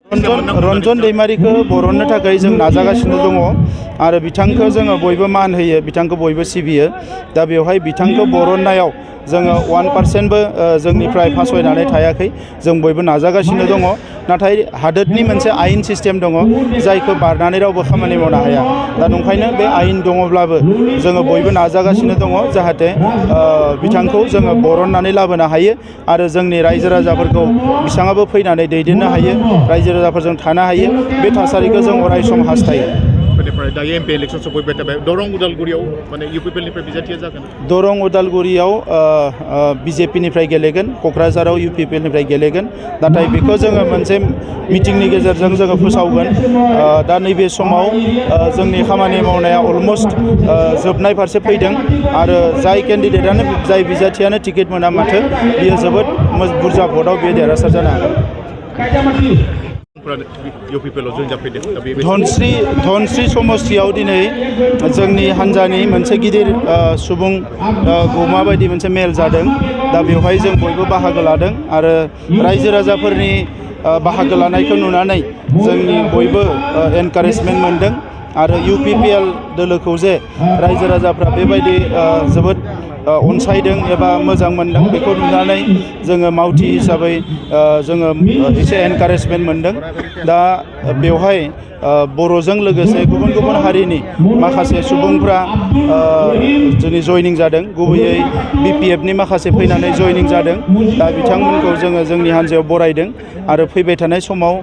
रनजन दैमारिखौ बरननो थाखाय जों नाजागासिनो दङ आरो बिथांखौ जोङो बयबो मान होयो, बिथांखौ बयबो सिबियो। दा बेवहाय बिथांखौ बरननायाव जोङो 1%बो जोंनिफ्राय फासयनानै थायाखै, जों बयबो नाजागासिनो दङ। नाथाय हादोरनि मोनसे आयेन सिस्टेम दङ जायखौ बारनानै रावबो खामानि मावनो हाया। दा नंखायनो बे आयेन दङब्लाबो जोङो बयबो नाजागासिनो दङ जाहाथे बिथांखौ जोङो बरननानै लाबोनो हायो आरो जोंनि रायजो राजाफोरखौ बिथाङाबो फैनानै दैदेननो हायो, रायजो राजाफोरजों थानो हायो, बे थासारिखौ जों अराय सम हास्थायो। दायो एमपि इलेक्सन सफैबाय थाबाय। दरं उदालगुरियाव माने इउपिपिएलनिफ्राय बिजाथिया जागोन। दरं उदालगुरियाव बिजेपिनिफ्राय गेलेगोन, क'क्राझाराव इउपिपिएलनिफ्राय गेलेगोन। नाथाय बेखौ जोङो मोनसे मिटिंनि गेजेरजों जोङो फोसावगोन। दा नैबे समाव जोंनि खामानि मावनाया अलमस्ट जोबनाय फारसे फैदों आरो जाय केन्डिडेटआनो जाय बिजाथियानो टिकेट मोना माथो बियो जोबोद बुरजा भटआव बियो देरहासार जानो हागोन। धनस्री समस्थियाव दिनै जोंनि हान्जानि मोनसे गिदिर सुबुं गौमा बायदि मोनसे मेल जादों। दा बेवहाय जों बयबो बाहागो लादों आरो रायजो राजाफोरनि बाहागो लानायखौ नुनानै जोंनि बयबो एनकारेजमेन्ट मोनदों आरो इउपिपिएल दोलोखौ जे रायजो राजाफ्रा बेबायदि जोबोद अनसायदों एबा मोजां मोनदों, बेखौ नुनानै जोङो मावथि हिसाबै जोङो एसे एनकारेजमेन्ट मोनदों। दा बेवहाय बर'जों लोगोसे गुबुन गुबुन हारिनि माखासे सुबुंफ्रा जोंनि जयनिं जादों, गुबैयै बिपिएफनि माखासे फैनानै जयनिं जादों। दा बिथांमोनखौ जोङो जोंनि हान्जायाव बरायदों आरो फैबाय थानाय समाव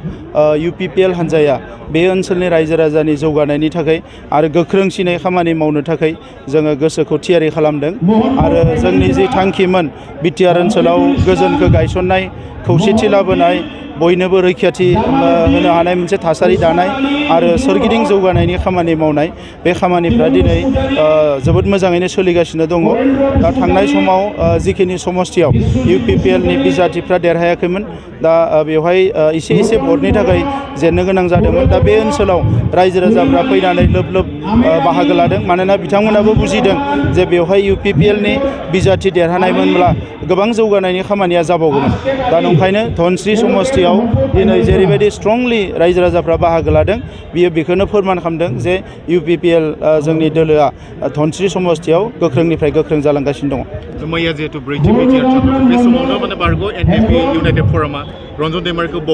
इउपिपिएल हान्जाया बे ओनसोलनि रायजो राजानि जौगानायनि थाखाय आरो गोख्रोंसिनै खामानि मावनो थाखाय जोङो गोसोखौ थियारि खालामदों आरो जोंनि जि थांखिमोन बिटिआर ओनसोलाव गोजोनखौ गायसननाय, खौसेथि लाबोनाय, बयनोबो रैखाथि होनो हानाय मोनसे थासारि दानाय आरो सोरगिदिं जौगानायनि खामानि मावनाय, बे खामानिफ्रा दिनै जोबोद मोजाङैनो सोलिगासिनो दङ। दा थांनाय समाव जिखिनि समस्थियाव इउपिपिएलनि बिजाथिफ्रा देरहायाखैमोन, दा बेवहाय एसे भटनि थाखाय जेननो गोनां जादोंमोन। दा बे ओनसोलाव रायजो राजाफ्रा फैनानै लोब लोब बाहागो लादों, मानोना बिथांमोनाबो बुजिदों जे बेवहाय इउपिपिएलनि बिजाथि देरहानायमोनब्ला गोबां जौगानायनि खामानिया जाबावगौमोन। दा नंखायनो धनस्री समस्थियाव दिनै जेरैबायदि स्ट्रंलि रायजो राजाफ्रा बाहागो लादों, बियो बेखौनो फोरमान खालामदों जे इउपिपिएल जोंनि दोलोआ धनस्री समस्थियाव गोख्रोंनिफ्राय गोख्रों जालांगासिनो दङ। मैया जिहेतु ब्रैथि बिटिआर बे समावनो माने बारग' एनडिपि इउनाइटेड फरामा रनजन दैमारिखौ